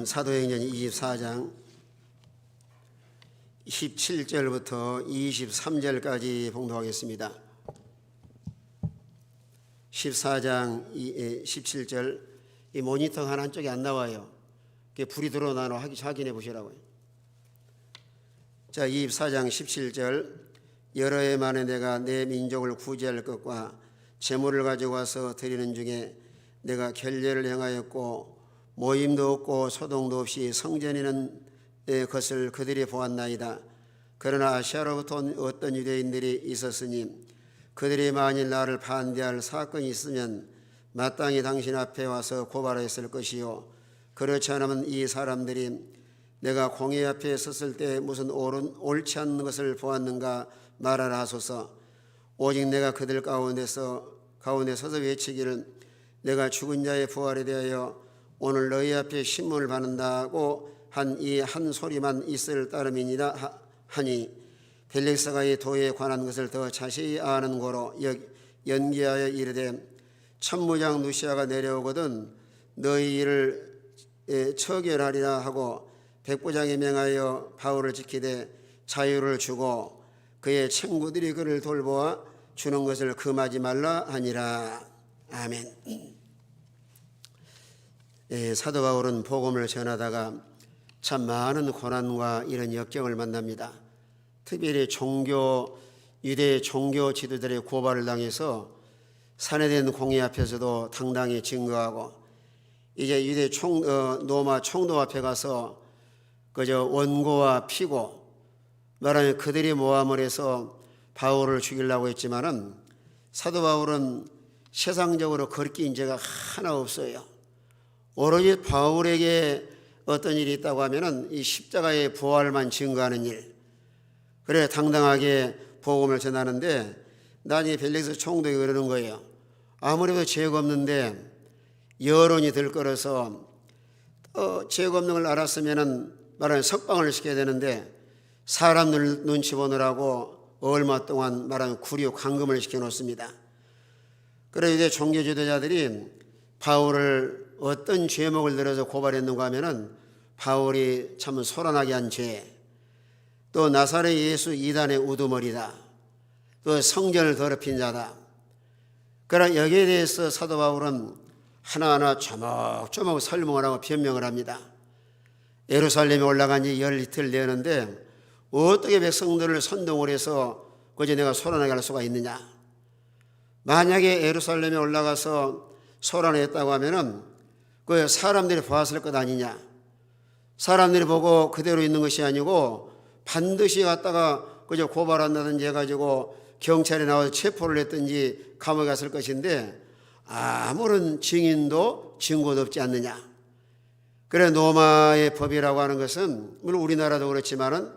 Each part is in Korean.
사도행전 24장 17절부터 23절까지 봉독하겠습니다. 14장 17절, 이 모니터가 한쪽에 안 나와요. 불이 들어오나 확인해 보시라고요. 자, 24장 17절, 여러 해 만에 내가 내 민족을 구제할 것과 제물을 가지고 와서 드리는 중에 내가 결례를 행하였고 모임도 없고 소동도 없이 성전이는 것을 그들이 보았나이다. 그러나 아시아로부터 온 어떤 유대인들이 있었으니 그들이 만일 나를 반대할 사건이 있으면 마땅히 당신 앞에 와서 고발했을 것이요, 그렇지 않으면 이 사람들이 내가 공회 앞에 섰을 때 무슨 옳지 않는 것을 보았는가 말하라 하소서. 오직 내가 그들 가운데 서서 외치기를 내가 죽은 자의 부활에 대하여 오늘 너희 앞에 신문을 받는다고 한 이 한 소리만 있을 따름이니라 하니, 벨릭스가 이 도에 관한 것을 더 자세히 아는 고로 연기하여 이르되 천무장 누시아가 내려오거든 너희 일을 처결하리라 하고 백부장이 명하여 바울을 지키되 자유를 주고 그의 친구들이 그를 돌보아 주는 것을 금하지 말라 하니라. 아멘. 사도 바울은 복음을 전하다가 참 많은 고난과 이런 역경을 만납니다. 특별히 유대 종교 지도들의 고발을 당해서 산해된 공회 앞에서도 당당히 증거하고, 이제 유대 로마 총독 앞에 가서 그저 원고와 피고 말하면 그들이 모함을 해서 바울을 죽이려고 했지만은 사도 바울은 세상적으로 거리낀 죄가 하나 없어요. 오로지 바울에게 어떤 일이 있다고 하면은 이 십자가의 부활만 증거하는 일, 그래 당당하게 복음을 전하는데, 나중에 벨릭스 총독이 그러는 거예요. 아무래도 죄가 없는데 여론이 들끓어서 죄가 없는 걸 알았으면은 말하는 석방을 시켜야 되는데 사람들 눈치 보느라고 얼마 동안 말하는 구류 감금을 시켜놓습니다. 그래 이제 종교 지도자들이 바울을 어떤 죄목을 들어서 고발했는가 하면은 바울이 참 소란하게 한 죄, 또 나사렛 예수 이단의 우두머리다, 또 성전을 더럽힌 자다. 그러나 여기에 대해서 사도 바울은 하나하나 조목조목 설명을 하고 변명을 합니다. 예루살렘에 올라간 지 열 이틀 되었는데 어떻게 백성들을 선동을 해서 그저 내가 소란하게 할 수가 있느냐. 만약에 예루살렘에 올라가서 소란했다고 하면은 그 사람들이 보았을 것 아니냐. 사람들이 보고 그대로 있는 것이 아니고 반드시 갔다가 그저 고발한다든지 해가지고 경찰에 나와서 체포를 했든지 감옥에 갔을 것인데 아무런 증인도 증거도 없지 않느냐. 그래 로마의 법이라고 하는 것은 물론 우리나라도 그렇지만은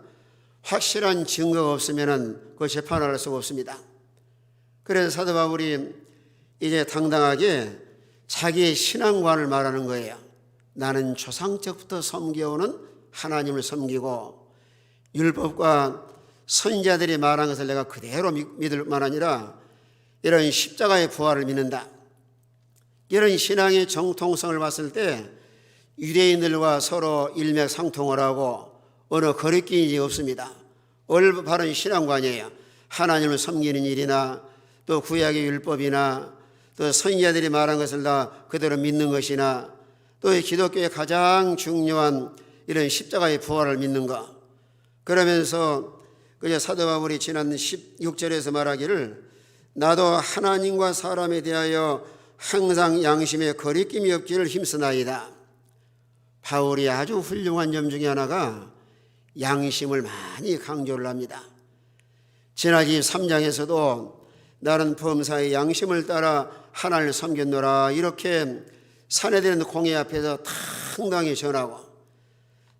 확실한 증거가 없으면은 그 재판을 할 수가 없습니다. 그래서 사도 바울이 이제 당당하게 자기의 신앙관을 말하는 거예요. 나는 조상적부터 섬겨오는 하나님을 섬기고 율법과 선지자들이 말한 것을 내가 그대로 믿을 만 아니라 이런 십자가의 부활을 믿는다. 이런 신앙의 정통성을 봤을 때 유대인들과 서로 일맥상통을 하고 어느 거리낌이 없습니다. 올바른 신앙관이에요. 하나님을 섬기는 일이나 또 구약의 율법이나 또 선지자들이 말한 것을 다 그대로 믿는 것이나 또 기독교의 가장 중요한 이런 십자가의 부활을 믿는 것. 그러면서 그저 사도 바울이 지난 16절에서 말하기를 나도 하나님과 사람에 대하여 항상 양심에 거리낌이 없기를 힘쓰나이다. 바울이 아주 훌륭한 점 중에 하나가 양심을 많이 강조를 합니다. 지난 3장에서도 나는 범사의 양심을 따라 하나님을 섬겼노라 이렇게 산해된 공회 앞에서 당당히 전하고,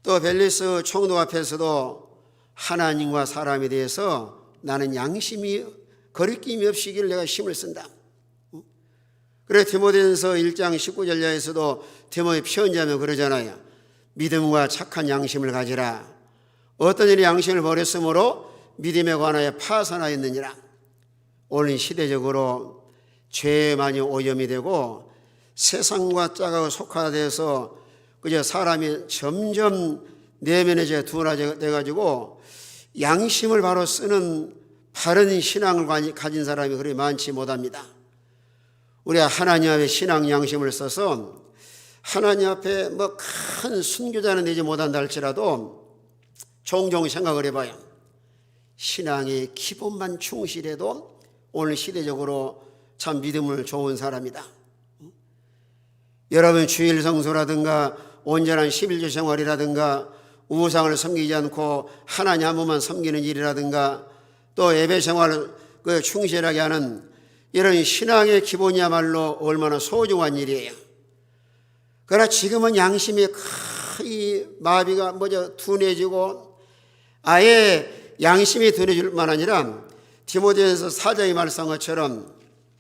또 벨릭스 총독 앞에서도 하나님과 사람에 대해서 나는 양심이 거리낌이 없이길 내가 힘을 쓴다. 그래 디모데전서 1장 19절에서도 디모데 편지하면 그러잖아요. 믿음과 착한 양심을 가지라. 어떤 일이 양심을 버렸으므로 믿음에 관하여 파산하였느니라. 오늘 시대적으로 죄에 많이 오염이 되고 세상과 짝하고 속화되어서 그저 사람이 점점 내면에 둔화돼 가지고 양심을 바로 쓰는 바른 신앙을 가진 사람이 그리 많지 못합니다. 우리가 하나님 앞에 신앙 양심을 써서 하나님 앞에 뭐 큰 순교자는 되지 못한다 할지라도 종종 생각을 해봐요. 신앙의 기본만 충실해도 오늘 시대적으로 참 믿음을 좋은 사람이다. 여러분 주일 성수라든가 온전한 11조 생활이라든가 우상을 섬기지 않고 하나님 한 분만 섬기는 일이라든가 또 예배 생활을 충실하게 하는 이런 신앙의 기본이야말로 얼마나 소중한 일이에요. 그러나 지금은 양심이 거의 마비가 둔해지고 아예 양심이 둔해질 뿐만 아니라 디모데전서 4장의 말씀한 것처럼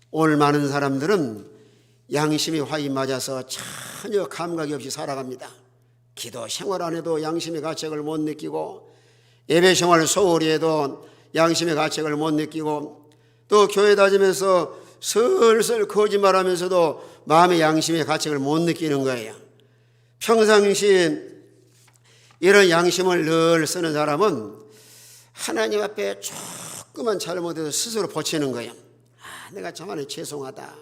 오늘 많은 사람들은 양심이 화이 맞아서 전혀 감각이 없이 살아갑니다. 기도 생활 안 해도 양심의 가책을 못 느끼고 예배 생활을 소홀히 해도 양심의 가책을 못 느끼고 또 교회 다니면서 슬슬 거짓말하면서도 마음의 양심의 가책을 못 느끼는 거예요. 평상시 이런 양심을 늘 쓰는 사람은 하나님 앞에 조금만 잘못해도 스스로 보채는 거예요. 내가 저만에 죄송하다.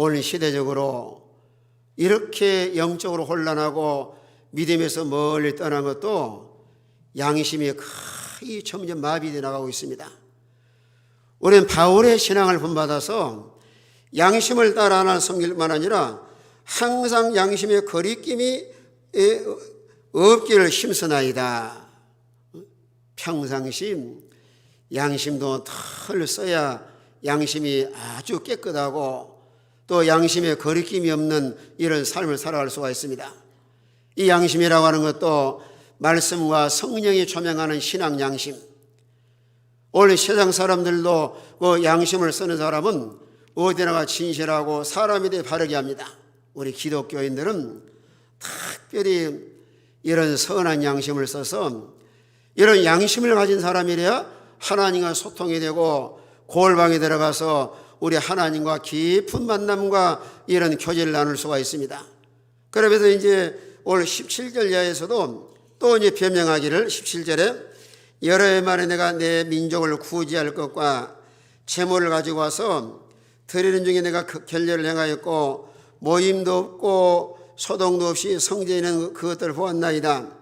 오늘 시대적으로 이렇게 영적으로 혼란하고 믿음에서 멀리 떠난 것도 양심이 거의 점점 마비되어 나가고 있습니다. 우리는 바울의 신앙을 본받아서 양심을 따라 하나 섬길 뿐만 아니라 항상 양심의 거리낌이 없기를 힘쓰나이다. 평상시 양심도 털 써야 양심이 아주 깨끗하고 또 양심에 거리낌이 없는 이런 삶을 살아갈 수가 있습니다. 이 양심이라고 하는 것도 말씀과 성령이 조명하는 신앙 양심. 원래 세상 사람들도 그 양심을 쓰는 사람은 어디나가 진실하고 사람에 대해 바르게 합니다. 우리 기독교인들은 특별히 이런 선한 양심을 써서 이런 양심을 가진 사람이래야 하나님과 소통이 되고 골방에 들어가서 우리 하나님과 깊은 만남과 이런 교제를 나눌 수가 있습니다. 그러면서 이제 오늘 17절 이하에서도 또 이제 변명하기를 17절에 여러 해 만에 내가 내 민족을 구제할 것과 제물을 가지고 와서 드리는 중에 내가 결례를 행하였고 모임도 없고 소동도 없이 성전에 있는 그것들을 보았나이다.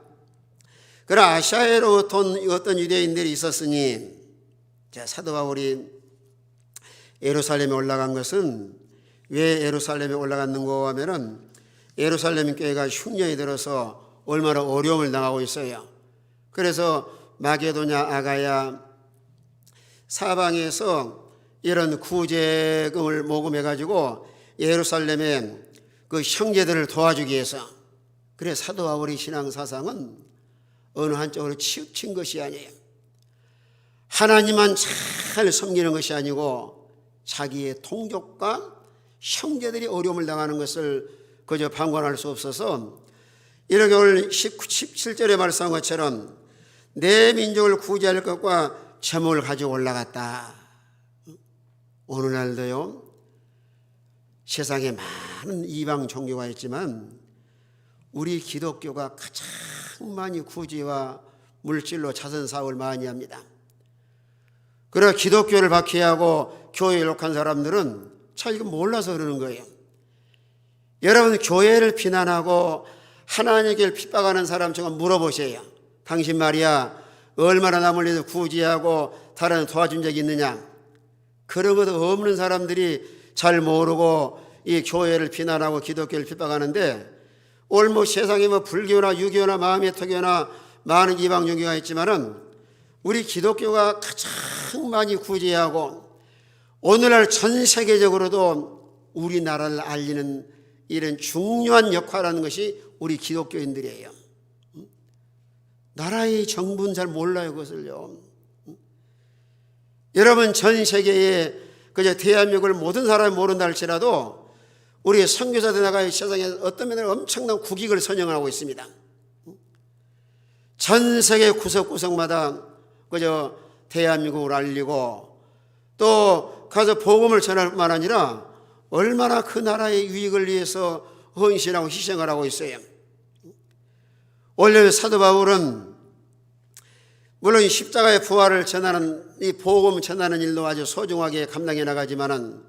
그러나 아시아에로 어떤 유대인들이 있었으니 사도 바울이 예루살렘에 올라간 것은 왜 예루살렘에 올라갔는가 하면은 예루살렘 교회가 흉년이 들어서 얼마나 어려움을 당하고 있어요. 그래서 마게도냐 아가야 사방에서 이런 구제금을 모금해 가지고 예루살렘에 그 형제들을 도와주기 위해서 그래 사도 바울의 신앙 사상은 어느 한쪽으로 치우친 것이 아니에요. 하나님만 잘 섬기는 것이 아니고 자기의 동족과 형제들이 어려움을 당하는 것을 그저 방관할 수 없어서 이렇게 오늘 17절에 말씀한 것처럼 내 민족을 구제할 것과 제목을 가지고 올라갔다. 오늘날도요 세상에 많은 이방 종교가 있지만 우리 기독교가 가장 많이 구제와 물질로 자선 사업을 많이 합니다. 그러나 기독교를 박해하고 교회에 욕한 사람들은 잘 이거 몰라서 그러는 거예요. 여러분 교회를 비난하고 하나님께 핍박하는 사람 제가 물어보세요. 당신 말이야 얼마나 남을 위해서 구제하고 다른 도와준 적이 있느냐. 그런 것도 없는 사람들이 잘 모르고 이 교회를 비난하고 기독교를 핍박하는데 오늘 뭐 세상에 뭐 불교나 유교나 마음의 토교나 많은 이방 종교가 있지만은 우리 기독교가 가장 많이 구제하고 오늘날 전 세계적으로도 우리나라를 알리는 이런 중요한 역할을 하는 것이 우리 기독교인들이에요. 나라의 정부는 잘 몰라요, 그것을요. 여러분 전 세계에 그저 대한민국을 모든 사람이 모른다 할지라도 우리 선교사들 나가 세상에 어떤 면에서 엄청난 국익을 선영하고 있습니다. 전 세계 구석구석마다 그저 대한민국을 알리고 또 가서 복음을 전할 뿐만 아니라 얼마나 그 나라의 유익을 위해서 헌신하고 희생을 하고 있어요. 원래 사도 바울은 물론 십자가의 부활을 전하는 이 복음 전하는 일도 아주 소중하게 감당해 나가지만은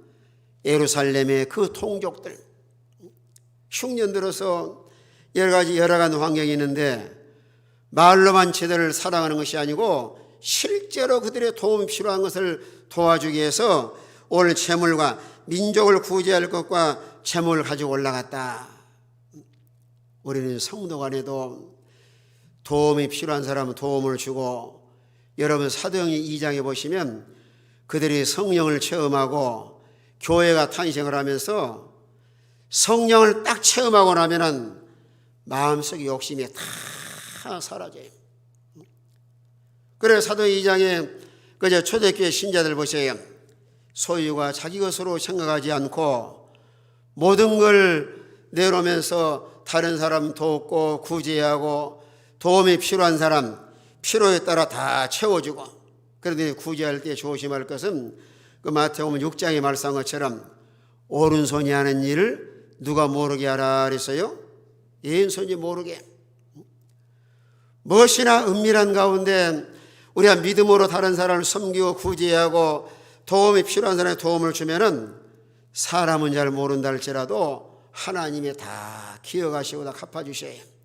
예루살렘의 그 통족들 흉년 들어서 여러 가지 열악한 환경이 있는데 말로만 제대로 사랑하는 것이 아니고 실제로 그들의 도움이 필요한 것을 도와주기 위해서 오늘 재물과 민족을 구제할 것과 재물을 가지고 올라갔다. 우리는 성도 간에도 도움이 필요한 사람은 도움을 주고, 여러분 사도행전 2장에 보시면 그들이 성령을 체험하고 교회가 탄생을 하면서 성령을 딱 체험하고 나면은 마음속의 욕심이 다 사라져요. 그래서 사도행전 2장에 그저 초대교회 신자들 보세요. 소유가 자기 것으로 생각하지 않고 모든 걸 내놓으면서 다른 사람 돕고 구제하고 도움이 필요한 사람 필요에 따라 다 채워주고, 그런데 구제할 때 조심할 것은 그 마태복음 6장에 말씀한 것처럼 오른손이 하는 일을 누가 모르게 하라 그랬어요? 왼손이 모르게. 무엇이나 은밀한 가운데 우리가 믿음으로 다른 사람을 섬기고 구제하고 도움이 필요한 사람에 도움을 주면은 사람은 잘 모른다 할지라도 하나님이 다 기억하시고 다 갚아주셔요.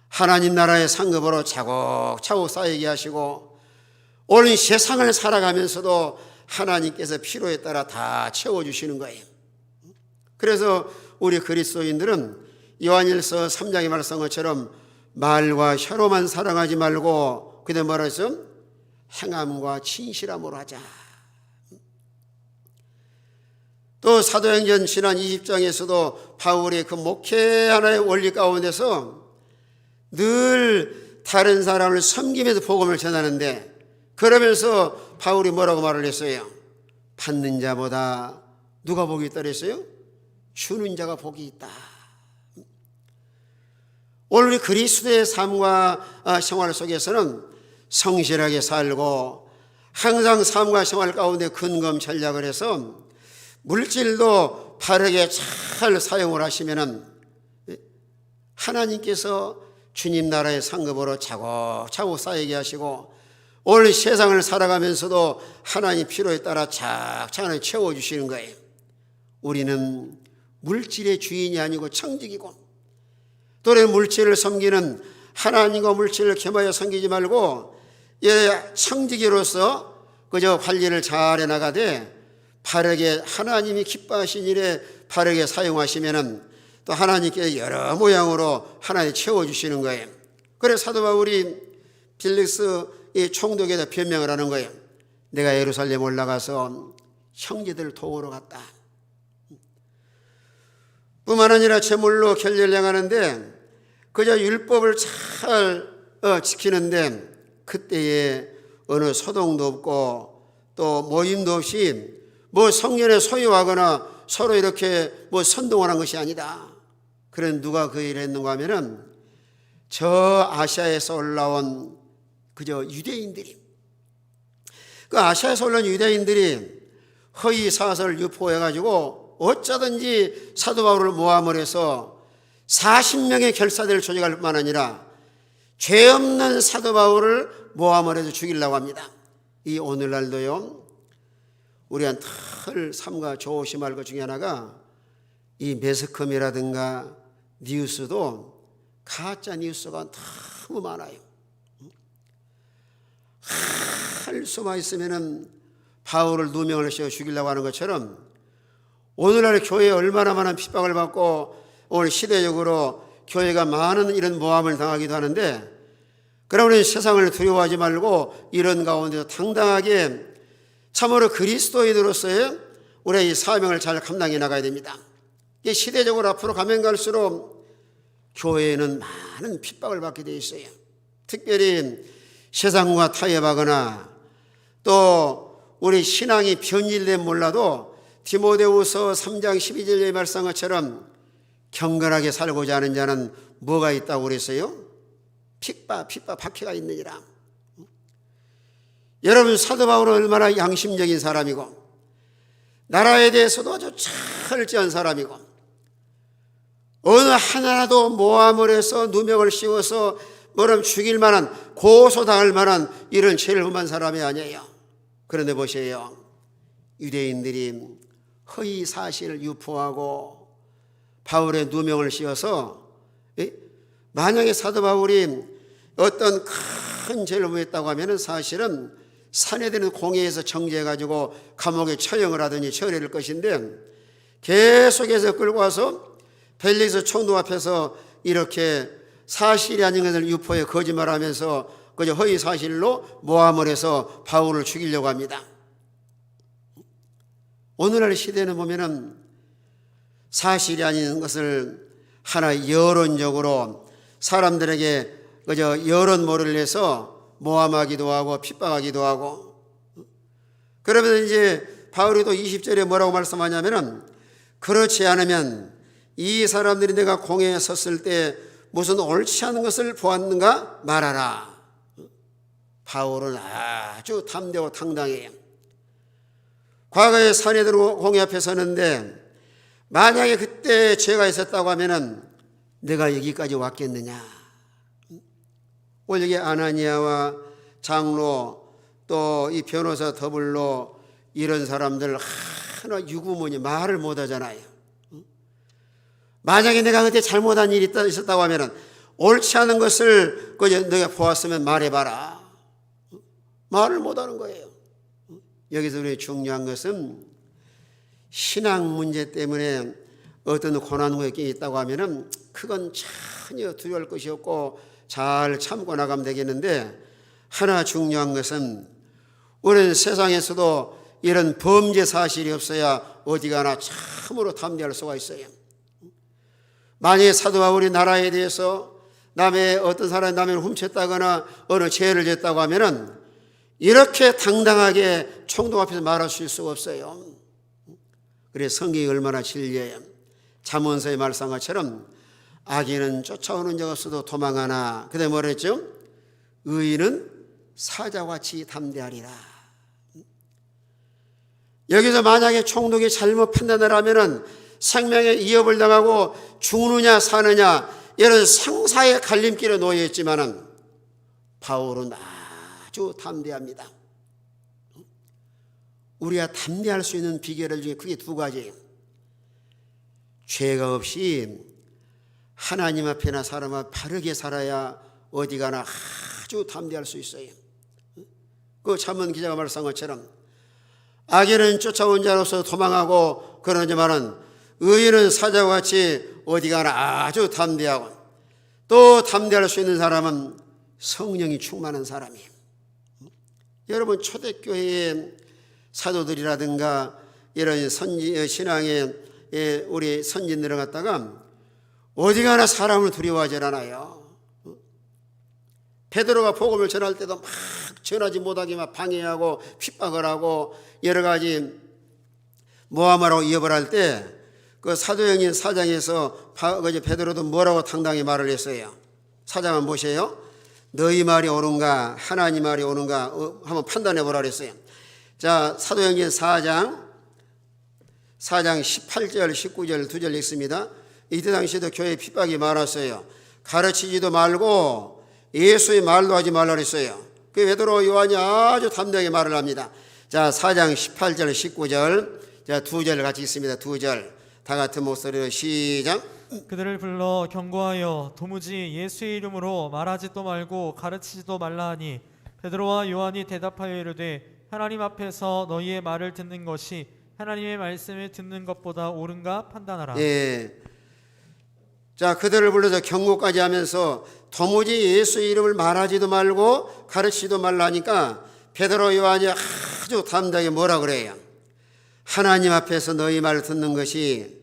하나님 나라의 상급으로 차곡차곡 쌓이게 하시고 오늘 세상을 살아가면서도 하나님께서 필요에 따라 다 채워주시는 거예요. 그래서 우리 그리스도인들은 요한일서 3장에 말씀한 것처럼 말과 혀로만 사랑하지 말고 그때 뭐라 했어? 행함과 진실함으로 하자. 또 사도행전 지난 20장에서도 바울이 그 목회 하나의 원리 가운데서 늘 다른 사람을 섬기면서 복음을 전하는데, 그러면서 바울이 뭐라고 말을 했어요? 받는 자보다 누가 복이 있다 그랬어요? 주는 자가 복이 있다. 오늘 우리 그리스도의 삶과 생활 속에서는 성실하게 살고 항상 삶과 생활 가운데 근검 전략을 해서 물질도 바르게 잘 사용을 하시면은 하나님께서 주님 나라의 상급으로 차곡차곡 쌓이게 하시고 오늘 세상을 살아가면서도 하나님 필요에 따라 착착 채워주시는 거예요. 우리는 물질의 주인이 아니고 청직이고, 또 물질을 섬기는 하나님과 물질을 겸하여 섬기지 말고 청지기로서 그저 관리를 잘 해나가되 바르게 하나님이 기뻐하신 일에 바르게 사용하시면은 또 하나님께 여러 모양으로 하나님 채워주시는 거예요. 그래서 사도 바울이 빌릭스 이 총독에다 변명을 하는 거예요. 내가 예루살렘 올라가서 형제들을 도우러 갔다. 뿐만 아니라 제물로 결례를 행하는데 그저 율법을 잘 지키는데 그때에 어느 소동도 없고 또 모임도 없이 뭐 성전에 소유하거나 서로 이렇게 뭐 선동을 한 것이 아니다. 그런 누가 그 일을 했는가 하면은 저 아시아에서 올라온 그저 유대인들이, 그 아시아에서 올라온 유대인들이 허위 사설을 유포해가지고 어쩌든지 사도 바울을 모함을 해서 40명의 결사대를 조직할 뿐만 아니라 죄 없는 사도 바울을 모함을 해서 죽이려고 합니다. 이 오늘날도요, 우리가 늘 삼가 조심할 것 중에 하나가 이 매스컴이라든가 뉴스도 가짜 뉴스가 너무 많아요. 할 수만 있으면은 바울을 누명을 씌워 죽이려고 하는 것처럼 오늘날 교회에 얼마나 많은 핍박을 받고 오늘 시대적으로 교회가 많은 이런 모함을 당하기도 하는데, 그러면 세상을 두려워하지 말고 이런 가운데서 당당하게 참으로 그리스도인으로서의 우리의 이 사명을 잘 감당해 나가야 됩니다. 이 시대적으로 앞으로 가면 갈수록 교회는 많은 핍박을 받게 되어 있어요. 특별히 세상과 타협하거나 또 우리 신앙이 변질된 몰라도 디모데후서 3장 12절의 말씀한 것처럼 경건하게 살고자 하는 자는 뭐가 있다고 그랬어요? 핍박 박해가 있느니라. 여러분 사도 바울은 얼마나 양심적인 사람이고 나라에 대해서도 아주 철저한 사람이고 어느 하나라도 모함을 해서 누명을 씌워서 뭐라면 죽일 만한, 고소당할 만한 이런 죄를 범한 사람이 아니에요. 그런데 보세요, 유대인들이 허위 사실을 유포하고 바울의 누명을 씌워서, 만약에 사도 바울이 어떤 큰 죄를 범했다고 하면 사실은 사내들은 공회에서 정죄해가지고 감옥에 처형을 하더니 처리할 것인데, 계속해서 끌고 와서 벨리스 총독 앞에서 이렇게 사실이 아닌 것을 유포해 거짓말하면서 그저 허위 사실로 모함을 해서 바울을 죽이려고 합니다. 오늘날 시대는 보면은 사실이 아닌 것을 하나 여론적으로 사람들에게 그저 여론몰이를 해서 모함하기도 하고 핍박하기도 하고, 그러면 이제 바울이 또 20절에 뭐라고 말씀하냐면은, 그렇지 않으면 이 사람들이 내가 공회에 섰을 때 무슨 옳지 않은 것을 보았는가 말하라. 바울은 아주 담대하고 당당해요. 과거에 사내들 공회 앞에 서는데 만약에 그때 죄가 있었다고 하면은 내가 여기까지 왔겠느냐. 오늘 여기 아나니아와 장로 또 이 변호사 더블로 이런 사람들 하나 유구무늬 말을 못 하잖아요. 만약에 내가 그때 잘못한 일이 있었다고 하면은 옳지 않은 것을 너가 보았으면 말해봐라. 말을 못 하는 거예요. 여기서 우리 중요한 것은 신앙 문제 때문에 어떤 고난과 역경이 있다고 하면은 그건 전혀 두려울 것이 없고 잘 참고 나가면 되겠는데, 하나 중요한 것은 우리는 세상에서도 이런 범죄 사실이 없어야 어디 가나 참으로 담대할 수가 있어요. 만약에 사도 바울이 나라에 대해서 남의 어떤 사람이 남을 훔쳤다거나 어느 죄를 졌다고 하면은 이렇게 당당하게 총독 앞에서 말할 수 있을 수가 없어요. 그래서 성경이 얼마나 진리해요. 잠언서의 말씀한 것처럼 악인은 쫓아오는 적 없어도 도망하나, 그다음에 뭐라 했죠? 의인은 사자같이 담대하리라. 여기서 만약에 총독이 잘못 판단을 하면은 생명에 위협을 당하고 죽느냐 사느냐 이런 생사의 갈림길에 놓여 있지만은 바울은 아주 담대합니다. 우리가 담대할 수 있는 비결 중에 크게 두 가지예요. 죄가 없이 하나님 앞에나 사람 앞에 바르게 살아야 어디 가나 아주 담대할 수 있어요. 그 잠언 기자가 말씀한 것처럼 악인은 쫓아온 자로서 도망하고 그러지만은 의인은 사자와 같이 어디 가나 아주 담대하고, 또 담대할 수 있는 사람은 성령이 충만한 사람이에요. 여러분 초대교회의 사도들이라든가 이런 신앙의 우리 선진들을 갖다가 어디 가나 사람을 두려워하지 않아요. 베드로가 복음을 전할 때도 막 전하지 못하게 막 방해하고 핍박을 하고 여러 가지 모함을 하고 위협을 할 때 그 사도행전 4장에서 베드로도 뭐라고 당당히 말을 했어요. 4장은 보세요. 너희 말이 옳은가 하나님 말이 옳은가 한번 판단해 보라 그랬어요. 자, 사도행전 4장 18절 19절 2절 읽습니다. 이때 당시에도 교회에 핍박이 많았어요. 가르치지도 말고 예수의 말도 하지 말라 그랬어요. 그 베드로 요한이 아주 담대하게 말을 합니다. 자, 4장 18절 19절 자, 2절 같이 읽습니다. 2절 다 같은 목소리로 시작. 그들을 불러 경고하여 도무지 예수의 이름으로 말하지도 말고 가르치지도 말라 하니, 베드로와 요한이 대답하여 이르되 하나님 앞에서 너희의 말을 듣는 것이 하나님의 말씀을 듣는 것보다 옳은가 판단하라. 예. 자, 그들을 불러서 경고까지 하면서 도무지 예수의 이름을 말하지도 말고 가르치지도 말라 하니까 베드로 요한이 아주 담대하게 뭐라 그래요? 하나님 앞에서 너희 말을 듣는 것이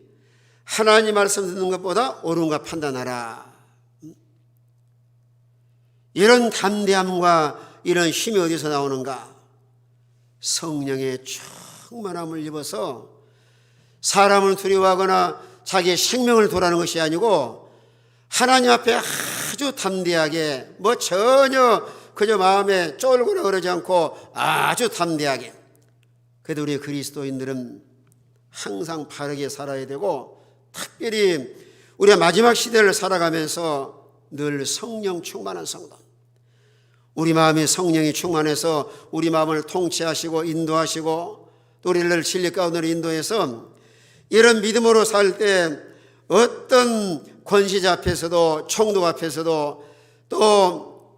하나님 말씀 듣는 것보다 옳은가 판단하라. 이런 담대함과 이런 힘이 어디서 나오는가? 성령의 충만함을 입어서 사람을 두려워하거나 자기의 생명을 돌아는 것이 아니고 하나님 앞에 아주 담대하게 전혀 그저 마음에 쫄거나 그러지 않고 아주 담대하게. 그래도 우리 그리스도인들은 항상 바르게 살아야 되고, 특별히 우리가 마지막 시대를 살아가면서 늘 성령 충만한 성도, 우리 마음에 성령이 충만해서 우리 마음을 통치하시고 인도하시고 또 우리를 진리 가운데로 인도해서 이런 믿음으로 살 때 어떤 권시자 앞에서도 총독 앞에서도 또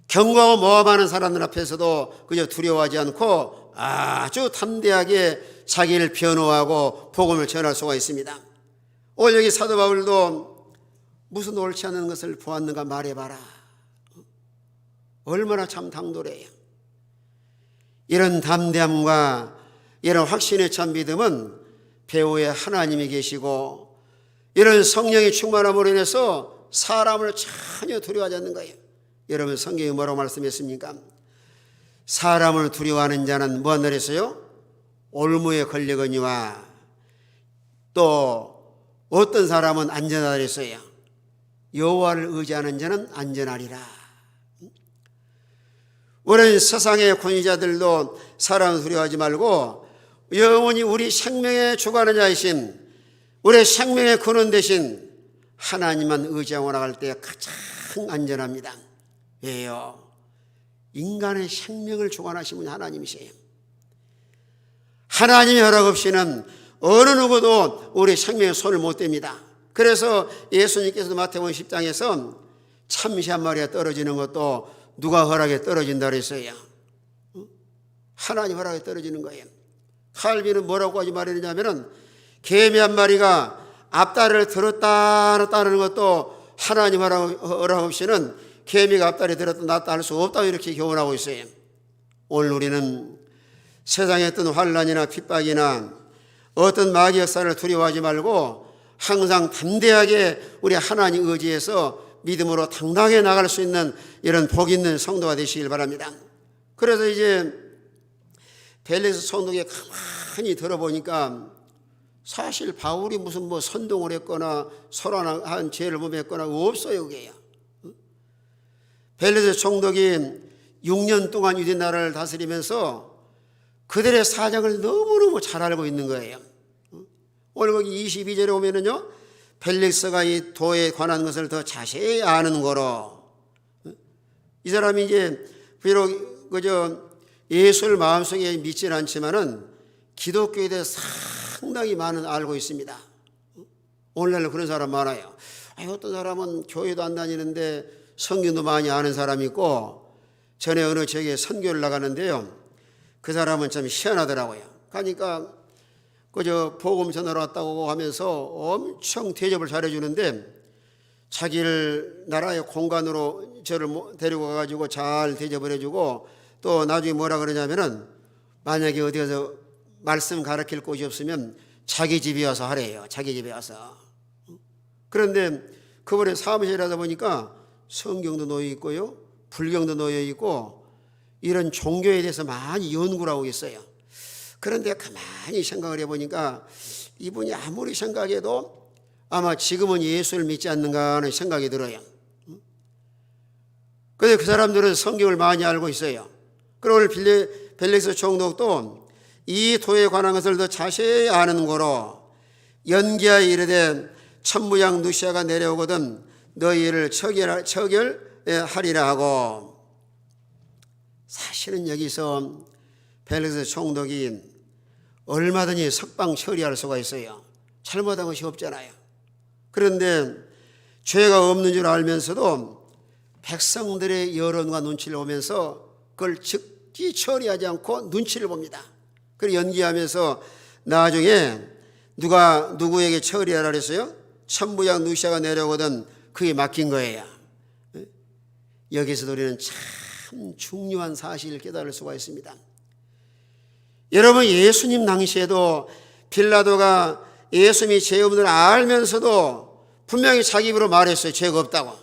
경고하고 모함하는 사람들 앞에서도 그저 두려워하지 않고 아주 담대하게 자기를 변호하고 복음을 전할 수가 있습니다. 오늘 여기 사도 바울도 무슨 옳지 않은 것을 보았는가 말해봐라. 얼마나 참 당돌해요. 이런 담대함과 이런 확신에 찬 믿음은 배후에 하나님이 계시고 이런 성령의 충만함으로 인해서 사람을 전혀 두려워하지 않는 거예요. 여러분 성경이 뭐라고 말씀했습니까? 사람을 두려워하는 자는 무한 날에서요 올무에 걸리거니와 또 어떤 사람은 안전하다 그랬어요. 여호와를 의지하는 자는 안전하리라. 우리는 세상의 권위자들도 사람을 두려워하지 말고 영원히 우리 생명의 주관하는 자이신 우리의 생명의 근원 되신 하나님만 의지하고 나갈 때 가장 안전합니다. 왜요? 인간의 생명을 주관하신 분이 하나님이세요. 하나님의 허락 없이는 어느 누구도 우리 생명에 손을 못 댑니다. 그래서 예수님께서도 마태복음 10장에서 참새 한 마리가 떨어지는 것도 누가 허락에 떨어진다 그랬어요? 하나님 허락에 떨어지는 거예요. 칼빈은 뭐라고 하지 말했냐면은 개미 한 마리가 앞다리를 들었다 놨다 하는 것도 하나님 허락 없이는 개미가 앞다리 들었다 놨다 할 수 없다고 이렇게 교훈하고 있어요. 오늘 우리는 세상의 어떤 환난이나 핍박이나 어떤 마귀 역사를 두려워하지 말고 항상 담대하게 우리 하나님 의지해서 믿음으로 당당하게 나갈 수 있는 이런 복 있는 성도가 되시길 바랍니다. 그래서 이제 벨리스 총독이 가만히 들어보니까 사실 바울이 무슨 뭐 선동을 했거나 소란한 죄를 범했거나 없어요. 그게요. 벨리스 총독이 6년 동안 유대 나라를 다스리면서 그들의 사정을 너무너무 잘 알고 있는 거예요. 오늘 거기 22절에 오면은요, 벨릭스가 이 도에 관한 것을 더 자세히 아는 거로, 이 사람이 이제 비록 그저 예수를 마음속에 믿지는 않지만은 기독교에 대해 상당히 많은 알고 있습니다. 오늘날 그런 사람 많아요. 어떤 사람은 교회도 안 다니는데 성경도 많이 아는 사람이 있고, 전에 어느 지역에 선교를 나가는데요, 그 사람은 참 희한하더라고요. 그러니까 그저 복음 전하러 왔다고 하면서 엄청 대접을 잘해주는데 자기를 나라의 공간으로 저를 데리고 가가지고 잘 대접을 해주고 또 나중에 뭐라 그러냐면은 만약에 어디 가서 말씀 가르칠 곳이 없으면 자기 집에 와서 하래요. 자기 집에 와서. 그런데 그분의 사무실에 하다 보니까 성경도 놓여 있고요, 불경도 놓여 있고 이런 종교에 대해서 많이 연구를 하고 있어요. 그런데 가만히 생각을 해보니까 이분이 아무리 생각해도 아마 지금은 예수를 믿지 않는가 하는 생각이 들어요. 그런데 그 사람들은 성경을 많이 알고 있어요. 그리고 오늘 벨릭스 총독도 이 도에 관한 것을 더 자세히 아는 거로 연기하여 이르되 천부양 누시아가 내려오거든 너희를 처결하리라 하고, 사실은 여기서 벨릭스 총독이 얼마든지 석방 처리할 수가 있어요. 잘못한 것이 없잖아요. 그런데 죄가 없는 줄 알면서도 백성들의 여론과 눈치를 보면서 그걸 즉시 처리하지 않고 눈치를 봅니다. 그리고 연기하면서 나중에 누가 누구에게 처리하라 그랬어요? 천부양 누시아가 내려오거든 그게 맡긴 거예요. 여기서도 우리는 참 중요한 사실을 깨달을 수가 있습니다. 여러분, 예수님 당시에도 빌라도가 예수님이 죄 없는 걸 알면서도 분명히 자기 입으로 말했어요. 죄가 없다고.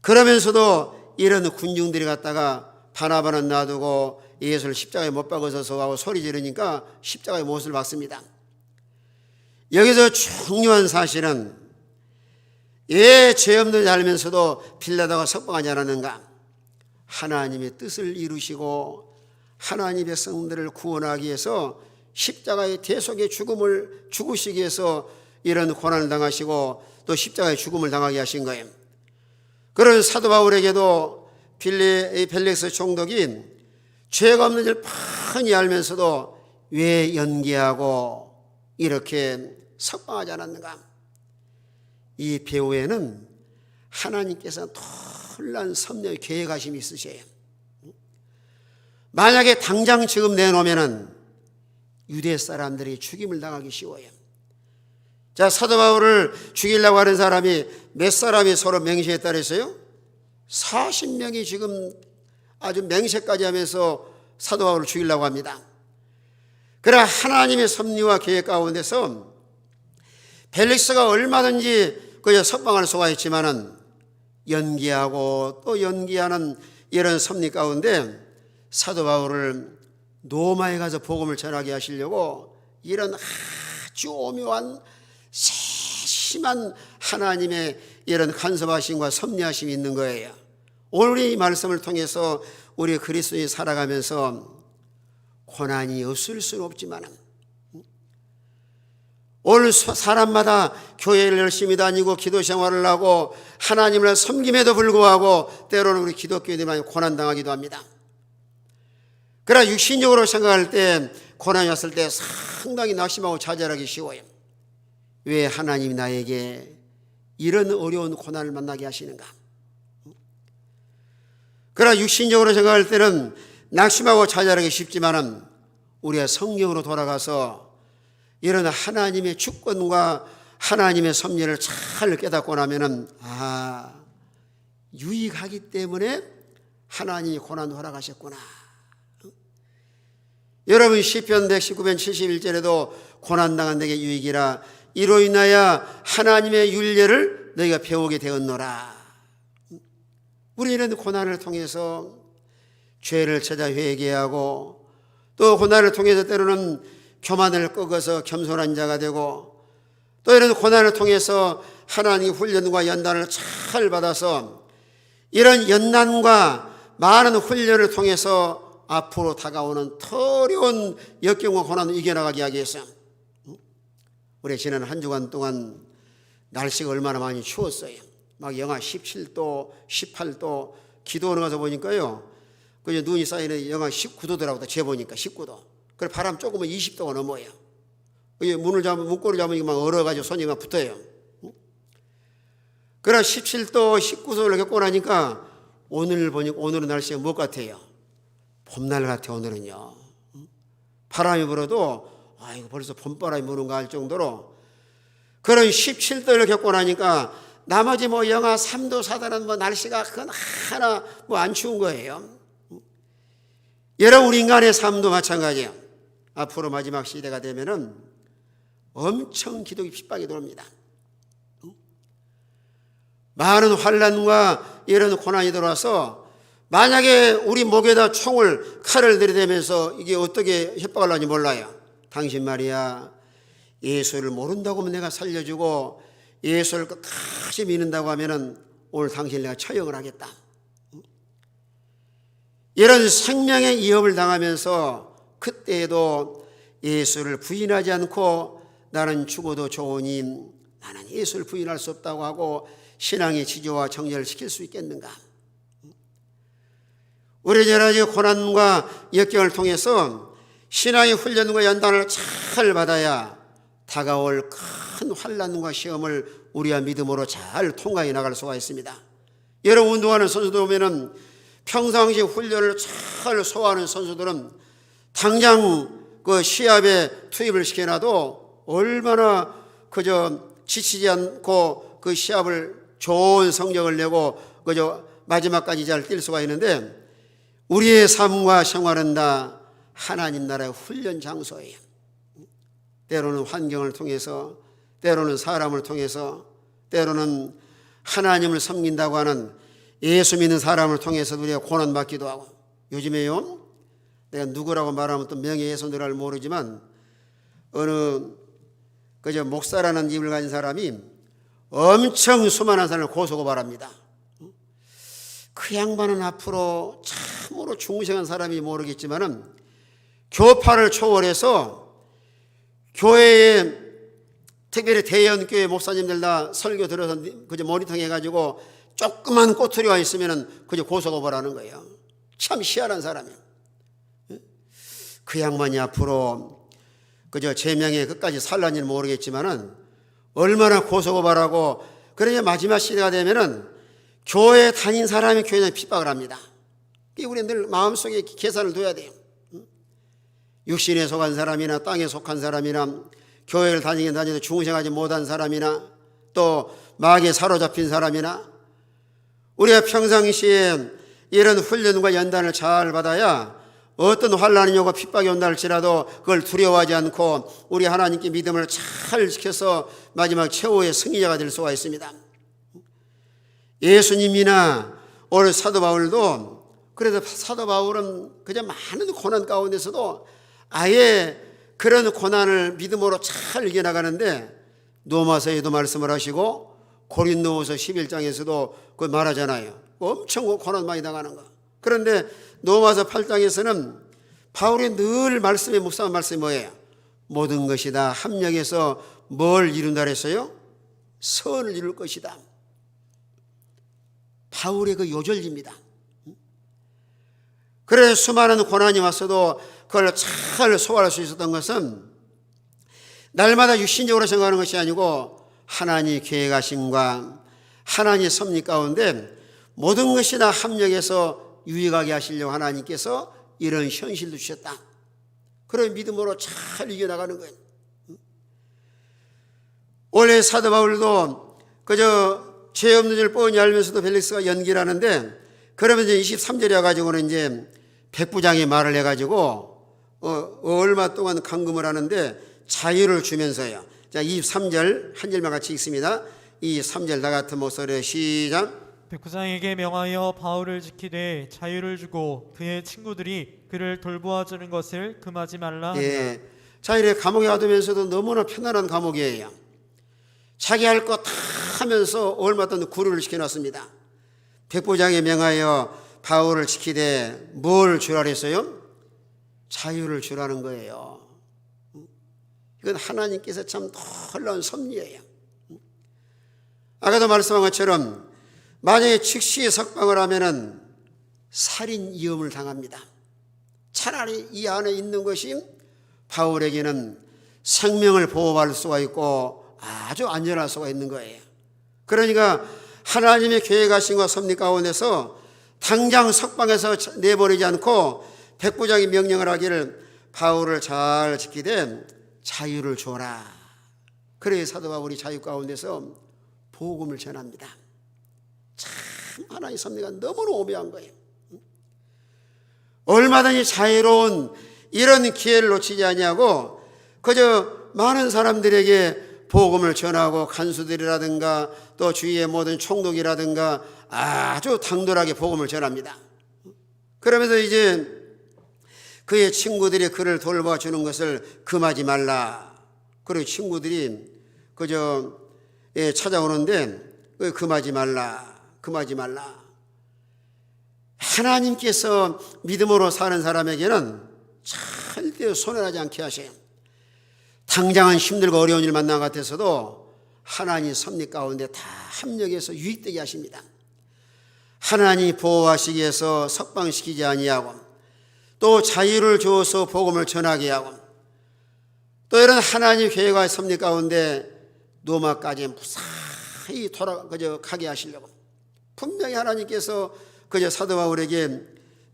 그러면서도 이런 군중들이 갔다가 바나바는 놔두고 예수를 십자가에 못 박아서서 하고 소리 지르니까 십자가에 못을 박습니다. 여기서 중요한 사실은 왜 죄 없는 줄 알면서도 빌라도가 석방하지 않았는가? 하나님의 뜻을 이루시고 하나님의 백성들을 구원하기 위해서 십자가의 대속의 죽음을 죽으시기 위해서 이런 고난을 당하시고 또 십자가의 죽음을 당하게 하신 거예요. 그런 사도 바울에게도 벨릭스 총독이 죄가 없는 줄 뻔히 알면서도 왜 연기하고 이렇게 석방하지 않았는가? 이 배후에는 하나님께서 놀라운 섭리의 계획하심이 있으셔요. 만약에 당장 지금 내놓으면은 유대 사람들이 죽임을 당하기 쉬워요. 자, 사도 바울을 죽이려고 하는 사람이 몇 사람이 서로 맹세했다 그랬어요? 40명이 지금 아주 맹세까지 하면서 사도 바울을 죽이려고 합니다. 그러나 하나님의 섭리와 계획 가운데서 벨릭스가 얼마든지 그저 석방할 수가 있지만은 연기하고 또 연기하는 이런 섭리 가운데 사도 바울을 로마에 가서 복음을 전하게 하시려고 이런 아주 오묘한 세심한 하나님의 이런 간섭하심과 섭리하심이 있는 거예요. 오늘 이 말씀을 통해서 우리 그리스도인이 살아가면서 고난이 없을 수는 없지만 오늘 사람마다 교회를 열심히 다니고 기도 생활을 하고 하나님을 섬김에도 불구하고 때로는 우리 기독교인들이 고난당하기도 합니다. 그러나 육신적으로 생각할 때 고난이 왔을 때 상당히 낙심하고 좌절하기 쉬워요. 왜 하나님이 나에게 이런 어려운 고난을 만나게 하시는가? 그러나 육신적으로 생각할 때는 낙심하고 좌절하기 쉽지만은 우리가 성경으로 돌아가서 이런 하나님의 주권과 하나님의 섭리를 잘 깨닫고 나면은 유익하기 때문에 하나님이 고난 허락하셨구나. 여러분 시편 119편 71절에도 고난당한 내게 유익이라 이로 인하여 하나님의 율례를 너희가 배우게 되었노라. 우리 이런 고난을 통해서 죄를 찾아 회개하고 또 고난을 통해서 때로는 교만을 꺾어서 겸손한 자가 되고 또 이런 고난을 통해서 하나님의 훈련과 연단을 잘 받아서 이런 연단과 많은 훈련을 통해서 앞으로 다가오는 더 어려운 역경과 고난을 이겨나가게 하기 위해서 우리 지난 한 주간 동안 날씨가 얼마나 많이 추웠어요. 막 영하 17도, 18도 기도원에 가서 보니까요. 그저 눈이 쌓이는 영하 19도더라고요. 재보니까 19도. 그래 바람 조금은 20도가 넘어요. 문고를 잡으니까 막 얼어가지고 손이 막 붙어요. 그래 17도, 19도를 겪고 나니까 오늘 보니까 오늘은 날씨가 뭐 같아요? 봄날 같아요. 오늘은요. 바람이 불어도 이거 벌써 봄바람이 부는가 할 정도로 그런 17도를 겪고 나니까 나머지 영하 3도, 4도는 날씨가 그건 하나 안 추운 거예요. 여러분 우리 인간의 삶도 마찬가지예요. 앞으로 마지막 시대가 되면은 엄청 기독이 핍박이 들어옵니다. 많은 환난과 이런 고난이 들어와서 만약에 우리 목에다 칼을 들이대면서 이게 어떻게 협박을 하는지 몰라요. 당신 말이야 예수를 모른다고 하면 내가 살려주고 예수를 끝까지 믿는다고 하면은 오늘 당신 내가 처형을 하겠다. 이런 생명의 위협을 당하면서 그때에도 예수를 부인하지 않고 나는 죽어도 좋으니 나는 예수를 부인할 수 없다고 하고 신앙의 지조와 정렬을 시킬 수 있겠는가? 우리 여러 가지 고난과 역경을 통해서 신앙의 훈련과 연단을 잘 받아야 다가올 큰 환난과 시험을 우리와 믿음으로 잘 통과해 나갈 수가 있습니다. 여러분 운동하는 선수들 보면은 평상시 훈련을 잘 소화하는 선수들은 당장 그 시합에 투입을 시켜놔도 얼마나 그저 지치지 않고 그 시합을 좋은 성적을 내고 그저 마지막까지 잘 뛸 수가 있는데 우리의 삶과 생활은 다 하나님 나라의 훈련 장소예요. 때로는 환경을 통해서 때로는 사람을 통해서 때로는 하나님을 섬긴다고 하는 예수 믿는 사람을 통해서 우리가 고난받기도 하고 요즘에요 내가 누구라고 말하면 또 명예훼손들을 모르지만 어느 그저 목사라는 입을 가진 사람이 엄청 수많은 사람을 고소고발합니다. 그 양반은 앞으로 참으로 중생한 사람이 모르겠지만은 교파를 초월해서 교회의 특별히 대형교회 목사님들 다 설교 들어서 그저 모니터링 해가지고 조그만 꼬투리가 있으면 그저 고소고발하는 거예요. 참 희한한 사람이에요. 그 양반이 앞으로 그저 제명에 끝까지 살란지는 모르겠지만은 얼마나 고소고발하고, 그러니 마지막 시대가 되면은 교회 다닌 사람이 교회에 핍박을 합니다. 우리 늘 마음속에 계산을 둬야 돼요. 육신에 속한 사람이나 땅에 속한 사람이나 교회를 다니도 중생하지 못한 사람이나 또 마귀에 사로잡힌 사람이나, 우리가 평상시에 이런 훈련과 연단을 잘 받아야 어떤 환난이 오고 핍박이 온다 할지라도 그걸 두려워하지 않고 우리 하나님께 믿음을 잘 지켜서 마지막 최후의 승리자가 될 수가 있습니다. 예수님이나 오늘 사도 바울도, 그래서 사도 바울은 그저 많은 고난 가운데서도 아예 그런 고난을 믿음으로 잘 이겨나가는데, 로마서에도 말씀을 하시고 고린도후서 11장에서도 그 말하잖아요. 엄청 고난 많이 당하는 거. 그런데 로마서 8장에서는 바울이 늘 말씀에 묵상한 말씀이 뭐예요? 모든 것이 다 합력해서 뭘 이룬다 그랬어요? 선을 이룰 것이다. 바울의 그 요절입니다. 그래서 수많은 고난이 왔어도 그걸 잘 소화할 수 있었던 것은 날마다 육신적으로 생각하는 것이 아니고 하나님의 계획하심과 하나님의 섭리 가운데 모든 것이 다 합력해서 유익하게 하시려고 하나님께서 이런 현실도 주셨다. 그런 믿음으로 잘 이겨나가는 거예요. 원래 사도 바울도 그저 죄 없는 줄 뻔히 알면서도 벨릭스가 연기를 하는데, 그러면 이제 23절에 와가지고는 이제 백부장이 말을 해가지고 얼마 동안 감금을 하는데 자유를 주면서요. 자, 23절 한 절만 같이 읽습니다. 23절 다 같은 목소리로 시작. 백부장에게 명하여 바울을 지키되 자유를 주고 그의 친구들이 그를 돌보아 주는 것을 금하지 말라 하니라. 예. 자, 이렇게 감옥에 가두면서도 너무나 편안한 감옥이에요. 자기 할 거 다 하면서 얼마 동안 구류를 시켜놨습니다. 백부장에 명하여 바울을 지키되 뭘 주라 그랬어요? 자유를 주라는 거예요. 이건 하나님께서 참 놀라운 섭리예요. 아까도 말씀한 것처럼 만약에 즉시 석방을 하면은 살인 위험을 당합니다. 차라리 이 안에 있는 것이 바울에게는 생명을 보호받을 수가 있고 아주 안전할 수가 있는 거예요. 그러니까 하나님의 계획하심과 섭리 가운데서 당장 석방해서 내버리지 않고 백부장이 명령을 하기를 바울을 잘 지키되 자유를 줘라. 그래야 사도 바울이 자유 가운데서 복음을 전합니다. 참 하나님의 섭리가 너무나 오묘한 거예요. 얼마든지 자유로운 이런 기회를 놓치지 아니하고 그저 많은 사람들에게 복음을 전하고 간수들이라든가 또 주위의 모든 총독이라든가 아주 당돌하게 복음을 전합니다. 그러면서 이제 그의 친구들이 그를 돌봐주는 것을 금하지 말라. 그리고 친구들이 그저 찾아오는데 금하지 말라. 금하지 말라. 하나님께서 믿음으로 사는 사람에게는 절대 손해나지 않게 하셔요. 당장은 힘들고 어려운 일 만난 것 같아서도 하나님 섭리 가운데 다 합력해서 유익되게 하십니다. 하나님 보호하시기 위해서 석방시키지 아니하고 또 자유를 주어서 복음을 전하게 하고 또 이런 하나님 계획과 섭리 가운데 로마까지 무사히 가게 하시려고 분명히 하나님께서 그저 사도 바울에게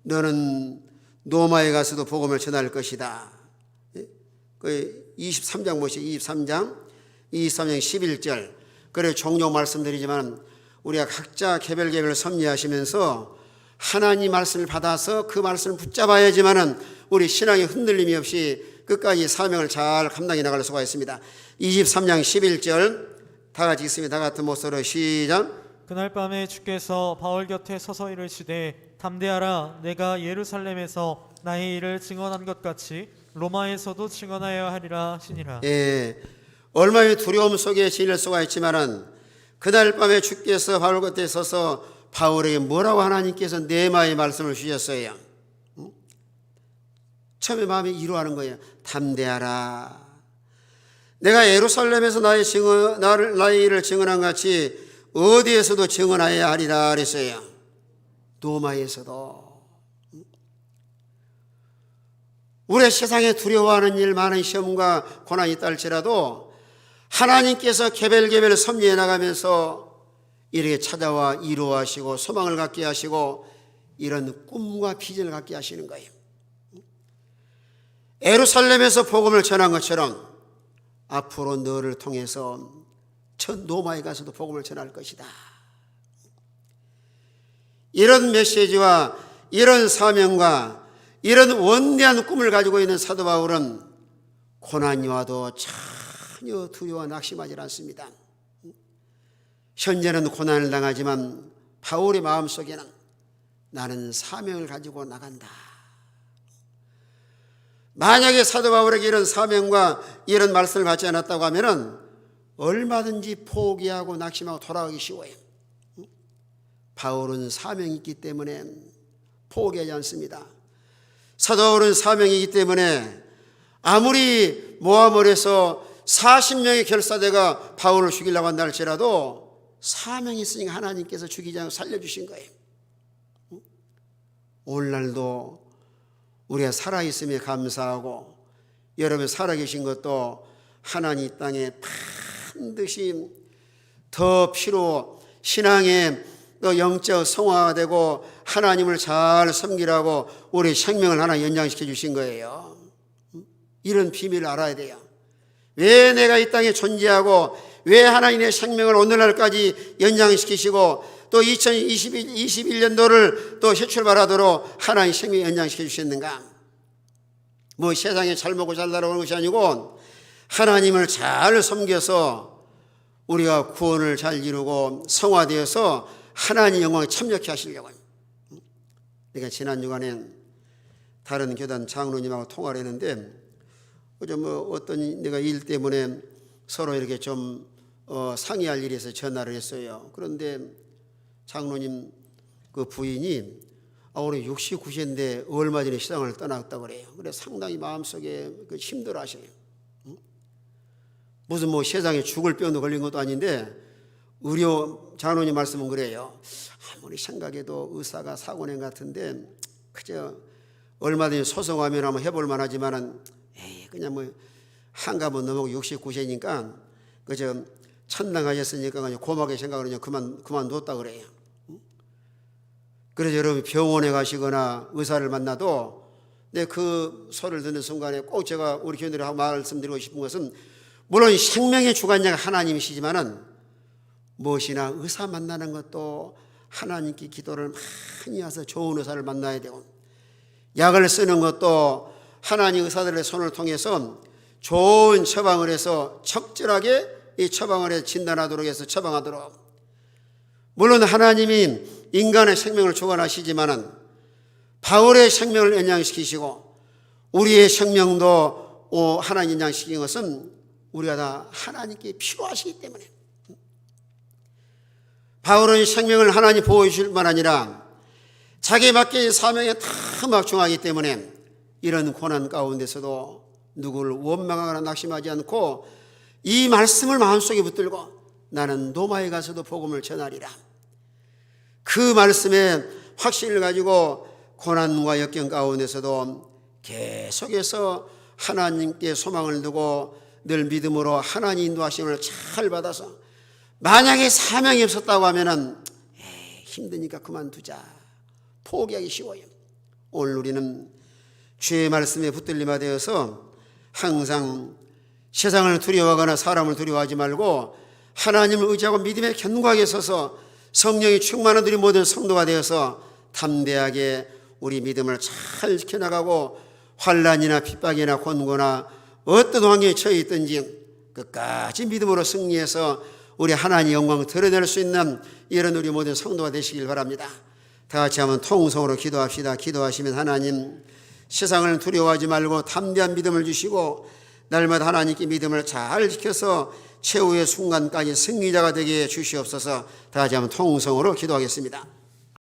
너는 로마에 가서도 복음을 전할 것이다. 그 23장 보시죠. 23장 11절. 그래 종종 말씀드리지만 우리가 각자 개별 계획을 섭리하시면서 하나님 말씀을 받아서 그 말씀을 붙잡아야지만은 우리 신앙의 흔들림이 없이 끝까지 사명을 잘 감당해 나갈 수가 있습니다. 23장 11절 다 같이 읽습니다. 다 같은 목소리로 시작. 그날 밤에 주께서 바울 곁에 서서 이르시되 담대하라. 내가 예루살렘에서 나의 일을 증언한 것 같이 로마에서도 증언하여야 하리라 하시니라. 예, 얼마의 두려움 속에 지낼 수가 있지만은 그날 밤에 주께서 바울 곁에 서서 바울에게 뭐라고 하나님께서 네마의 말씀을 주셨어요. 처음에 마음이 이루하는 거예요. 담대하라. 내가 예루살렘에서 나의 일을 증언한 같이 어디에서도 증언하여야 하리라 그랬어요. 도마에서도. 우리 세상에 두려워하는 일, 많은 시험과 고난이 있다 할지라도 하나님께서 개별개별 섭리해 나가면서 이렇게 찾아와 이루어하시고 소망을 갖게 하시고 이런 꿈과 비전을 갖게 하시는 거예요. 예루살렘에서 복음을 전한 것처럼 앞으로 너를 통해서 전 노마에 가서도 복음을 전할 것이다. 이런 메시지와 이런 사명과 이런 원대한 꿈을 가지고 있는 사도 바울은 고난이 와도 전혀 두려워 낙심하지 않습니다. 현재는 고난을 당하지만 바울의 마음속에는 나는 사명을 가지고 나간다. 만약에 사도 바울에게 이런 사명과 이런 말씀을 받지 않았다고 하면은 얼마든지 포기하고 낙심하고 돌아가기 쉬워요. 바울은 사명이 있기 때문에 포기하지 않습니다. 사도 바울은 사명이 있기 때문에 아무리 모함을해서 40명의 결사대가 바울을 죽이려고 한다 할지라도 사명이 있으니까 하나님께서 죽이지 않고 살려주신 거예요. 오늘날도 우리가 살아있음에 감사하고 여러분 살아계신 것도 하나님 이 땅에 반드시 더 피로 신앙의 또 영적 성화가 되고 하나님을 잘 섬기라고 우리 생명을 하나 연장시켜 주신 거예요. 이런 비밀을 알아야 돼요. 왜 내가 이 땅에 존재하고 왜 하나님의 생명을 오늘날까지 연장시키시고 또 2021년도를 또 출발하도록 하나님 생명을 연장시켜 주셨는가? 뭐 세상에 잘 먹고 잘 살아오는 것이 아니고 하나님을 잘 섬겨서 우리가 구원을 잘 이루고 성화되어서 하나님 영광에 참여케 하시려고 합니다. 그러니까 지난 주간에 다른 교단 장로님하고 통화를 했는데 어제 어떤 내가 일 때문에 서로 이렇게 좀 상의할 일이 있어서 전화를 했어요. 그런데 장로님 그 부인이 올해 69세인데 얼마 전에 시장을 떠났다고 그래요. 그래서 상당히 마음속에 힘들어 하셔요. 무슨 세상에 죽을 병도 걸린 것도 아닌데 의료 장로님 말씀은 그래요. 아무리 생각해도 의사가 사고낸 같은데 그저 얼마든지 소송하면 한번 해볼 만하지만은 그냥 한가면 넘어고 69세니까 그저 천당하셨으니까 그냥 고맙게 생각을 그냥 그만뒀다 그래요. 그래서 여러분 병원에 가시거나 의사를 만나도 그 소리를 듣는 순간에 꼭 제가 우리 교인들하고 말씀드리고 싶은 것은 물론 생명의 주관자가 하나님이시지만은 무엇이나 의사 만나는 것도 하나님께 기도를 많이 해서 좋은 의사를 만나야 되고 약을 쓰는 것도 하나님 의사들의 손을 통해서 좋은 처방을 해서 적절하게 이 처방을 해서 진단하도록 해서 처방하도록 물론 하나님이 인간의 생명을 주관하시지만은 바울의 생명을 연장시키시고 우리의 생명도 하나님 연장시킨 것은 우리가 다 하나님께 필요하시기 때문에 바울은 생명을 하나님 보호해줄 뿐만 아니라 자기 맡긴 사명에 다 막중하기 때문에 이런 고난 가운데서도 누구를 원망하거나 낙심하지 않고 이 말씀을 마음속에 붙들고 나는 노마에 가서도 복음을 전하리라. 그 말씀에 확신을 가지고 고난과 역경 가운데서도 계속해서 하나님께 소망을 두고 늘 믿음으로 하나님 인도하심을 잘 받아서 만약에 사명이 없었다고 하면은 힘드니까 그만두자 포기하기 쉬워요. 오늘 우리는 주의 말씀에 붙들림화 되어서 항상 세상을 두려워하거나 사람을 두려워하지 말고 하나님을 의지하고 믿음에 견고하게 서서 성령이 충만한 우리 모든 성도가 되어서 담대하게 우리 믿음을 잘 지켜나가고 환난이나 핍박이나 곤고나 어떤 환경에 처해 있든지 끝까지 믿음으로 승리해서 우리 하나님 영광을 드러낼 수 있는 이런 우리 모든 성도가 되시길 바랍니다. 다 같이 한번 통성으로 기도합시다. 기도하시면 하나님 세상을 두려워하지 말고 담대한 믿음을 주시고 날마다 하나님께 믿음을 잘 지켜서 최후의 순간까지 승리자가 되게 해 주시옵소서. 다 같이 한번 통성으로 기도하겠습니다.